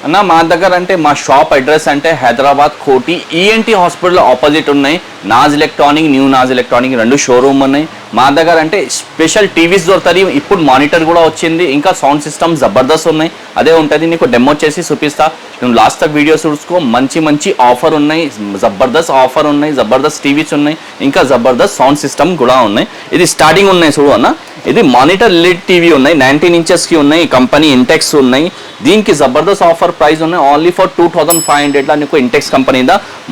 అన్న మా దగ్గర అంటే మా షాప్ అడ్రస్ అంటే హైదరాబాద్ కోటి ఈఎన్టీ హాస్పిటల్ ఆపోజిట్ ఉన్నాయి. Naaz electronic, new Naaz electronic 2 showroom ఉన్నాయి. మా దగ్గర అంటే స్పెషల్ టీవీస్ దొరుకుతుంది. ఇప్పుడు మానిటర్ కూడా వచ్చింది. ఇంకా సౌండ్ సిస్టమ్ జబర్దస్త్ ఉన్నాయి. అదే ఉంటుంది. నీకు డెమో చేసి చూపిస్తా. నువ్వు లాస్ట్ తక్ వీడియో చూసుకో. మంచి ఆఫర్ ఉన్నాయి. జబర్దస్త్ ఆఫర్ ఉన్నాయి. జబర్దస్త్ టీవీస్ ఉన్నాయి. ఇంకా జబర్దస్త్ సౌండ్ సిస్టమ్ కూడా ఉన్నాయి. ఇది స్టార్టింగ్ ఉన్నాయి చూడు అన్న. ఇది మానిటర్ లిడ్ టీవీ ఉన్నాయి. 19 ఇంచెస్కి ఉన్నాయి. కంపెనీ ఇంటెక్స్ ఉన్నాయి. దీనికి జబర్దస్త్ ఆఫర్ ప్రైస్ ఉన్నాయి. ఓన్లీ ఫర్ 2500 నీకు ఇంటెక్స్ కంపెనీ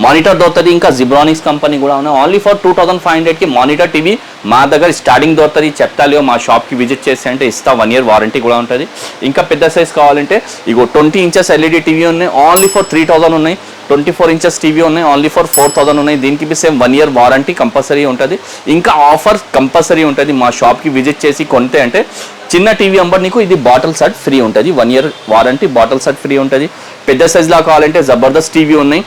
మానిటర్ దొరుకుతుంది. ఇంకా జిబ్రానిక్స్ కంపెనీ కూడా ఉన్నాయి. ఓన్లీ ఫర్ 2500కి మానిటర్ టీవీ మా దగ్గర స్టార్టింగ్ దొరుకుతుంది. చెప్తాలియో మా షాప్కి విజిట్ చేసి అంటే ఇస్తా. 1 year వారంటీ కూడా ఉంటుంది. ఇంకా పెద్ద సైజ్ కావాలంటే ఇగో 20 ఇంచెస్ ఎల్ఈడి టీవీ ఉన్నాయి. ఓన్లీ ఫర్ 3000 ఉన్నాయి. 24 ఇంచెస్ టీవీ ఉన్నాయి. ఓన్లీ ఫర్ 4000 ఉన్నాయి. దీనికి బి సేమ్ 1 year వారంటీ కంపల్సరీ ఉంటుంది. ఇంకా ఆఫర్ కంపల్సరీ ఉంటుంది. మా షాప్కి విజిట్ చేసి కొంటే అంటే చిన్న టీవీ అంబర్ నీకు ఇది బాటిల్ సెట్ ఫ్రీ ఉంటుంది. 1 year warranty bottle set free ఉంటుంది. పెద్ద సైజ్లా కావాలంటే జబర్దస్త్ టీవీ ఉన్నాయి.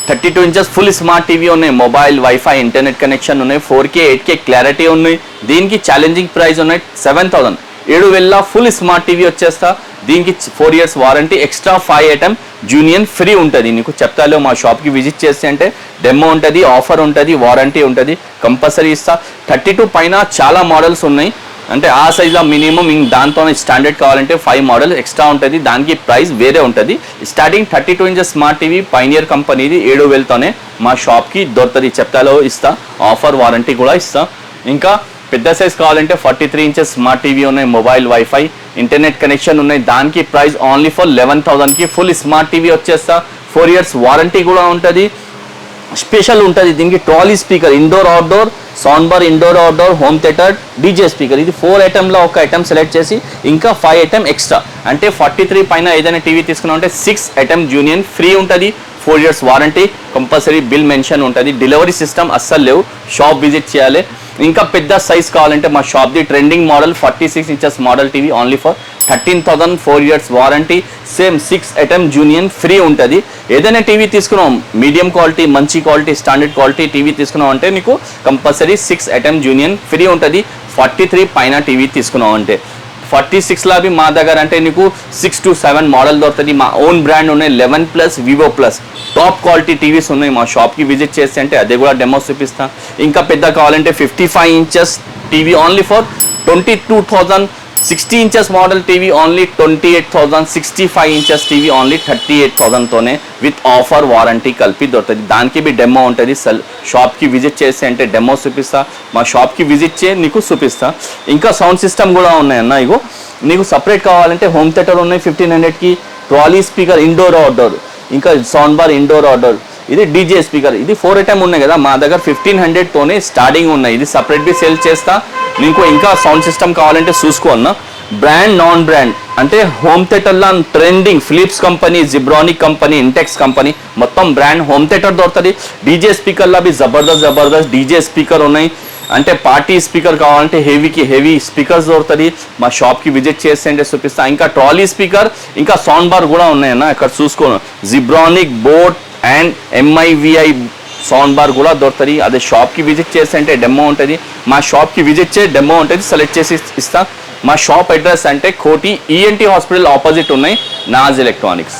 32 ఇంచెస్ ఫుల్ స్మార్ట్ టీవీ ఉన్నాయి. మొబైల్, వైఫై, ఇంటర్నెట్ కనెక్షన్ ఉన్నాయి. 4K 8K క్లారిటీ ఉన్నాయి. దీనికి ఛాలెంజింగ్ ప్రైస్ ఉన్నాయి 7000. 7000 ఫుల్ స్మార్ట్ టీవీ వచ్చేస్తా. దీనికి 4 years warranty, extra 5 item junior free ఉంటుంది. నీకు చెప్తాలో మా షాప్కి విజిట్ చేస్తే అంటే డెమో ఉంటుంది, ఆఫర్ ఉంటుంది, వారంటీ ఉంటుంది. కంపల్సరీ ఇస్తా. 32 పైన చాలా మోడల్స్ ఉన్నాయి. అంటే ఆ సైజ్లో మినిమం దాంతో స్టాండర్డ్ కావాలంటే 5 మోడల్ ఎక్స్ట్రా ఉంటుంది. దానికి ప్రైస్ వేరే ఉంటుంది. Starting 32 inches smart TV Pioneer కంపెనీది 7000తోనే మా షాప్కి దొరుకుతుంది. చెప్తాలో ఇస్తా. ఆఫర్ వారంటీ కూడా ఇస్తా. ఇంకా పెద్ద సైజ్ కావాలంటే 43 ఇంచెస్ స్మార్ట్ టీవీ ఉన్నాయి. మొబైల్, వైఫై, ఇంటర్నెట్ కనెక్షన్ ఉన్నాయి. దానికి ప్రైస్ ఓన్లీ ఫర్ 11,000కి ఫుల్ స్మార్ట్ టీవీ వచ్చేస్తా. 4 years వారంటీ కూడా ఉంటుంది. స్పెషల్ ఉంటుంది. దీనికి trolley speaker, indoor outdoor, sound bar, indoor outdoor, home theatre, DJ speaker. ఇది 4 ఐటెంలో ఒక ఐటమ్ సెలెక్ట్ చేసి ఇంకా 5 ఐటమ్ ఎక్స్ట్రా. అంటే 43 పైన ఏదైనా టీవీ తీసుకున్నా అంటే 6 ఐటమ్ జూనియర్ ఫ్రీ ఉంటుంది. 4 years warranty, compulsory bill mention ఉంటుంది. డెలివరీ సిస్టమ్ అస్సలు లేవు. షాప్ విజిట్ చేయాలి. ఇంకా పెద్ద సైజ్ కావాలంటే మా షాప్ది trending model 46 inches model TV only for 13,000. 4 years warranty, same 6 item junior free ఉంటుంది. ఏదైనా టీవీ తీసుకున్నాం మీడియం క్వాలిటీ, మంచి క్వాలిటీ, స్టాండర్డ్ క్వాలిటీ టీవీ తీసుకున్నాం అంటే నీకు కంపల్సరీ 6 ఐటమ్ జూనియర్ ఫ్రీ ఉంటుంది. 43 పైన టీవీ తీసుకున్నాం అంటే 46లా బి మా దగ్గర అంటే నీకు 6 to 7 మోడల్ దొరుకుతుంది. మా ఓన్ బ్రాండ్ ఉన్నాయి. 11+, Vivo plus top quality TVs ఉన్నాయి. మా షాప్కి విజిట్ చేస్తే అంటే అదే కూడా డెమో చూపిస్తా. ఇంకా పెద్ద కావాలంటే 55 inches TV only for 22,000. 60 inches model TV only 28,000. 65 inches TV only 38,000తోనే విత్ ఆఫర్ వారంటీ కలిపి దొరుకుతుంది. దానికి బి డెమో ఉంటుంది. షాప్కి విజిట్ చేస్తే అంటే డెమో చూపిస్తా. మా షాప్కి విజిట్ చేసి నీకు చూపిస్తా. ఇంకా సౌండ్ సిస్టమ్ కూడా ఉన్నాయన్న. ఇగో నీకు సపరేట్ కావాలంటే హోమ్ థియేటర్ ఉన్నాయి 1500కి. ట్రాలీ స్పీకర్, ఇండోర్ అవుట్డోర్, ఇంకా సౌండ్ బార్, ఇండోర్ అవుట్డోర్. ఇది డీజే స్పీకర్. ఇది 4 ఐటమ్ ఉన్నాయి కదా. మా దగ్గర 1500తోనే స్టార్టింగ్ ఉన్నాయి. ఇది సపరేట్ బి సేల్ చేస్తా. నీకు ఇంకా సౌండ్ సిస్టమ్ కావాలంటే చూసుకో అన్న. బ్రాండ్, నాన్ బ్రాండ్ అంటే హోమ్ థియేటర్లో trending Philips company, Zebronic company, Intex company మొత్తం బ్రాండ్ హోమ్ థియేటర్ దొరుకుతుంది. డీజే స్పీకర్లో బి జబర్దస్త్ డీజే స్పీకర్ ఉన్నాయి. అంటే పార్టీ స్పీకర్ కావాలంటే హెవీ స్పీకర్స్ దొరుకుతుంది. మా షాప్కి విజిట్ చేస్తే అంటే చూపిస్తా. ఇంకా ట్రాలీ స్పీకర్, ఇంకా సౌండ్ బార్ కూడా ఉన్నాయన్న. ఇక్కడ చూసుకో. Zebronic, boAt and MIVI sound bar కూడా దొరుకుతుంది. అదే షాప్కి విజిట్ చేస్తే అంటే డెమో ఉంటుంది. మా షాప్కి విజిట్ చేసి డెమో ఉంటుంది. సెలెక్ట్ చేసి ఇస్తా. మా షాప్ అడ్రస్ అంటే కోటి ENT హాస్పిటల్ ఆపోజిట్ ఉన్నాయి. నాజ్ ఎలక్ట్రానిక్స్.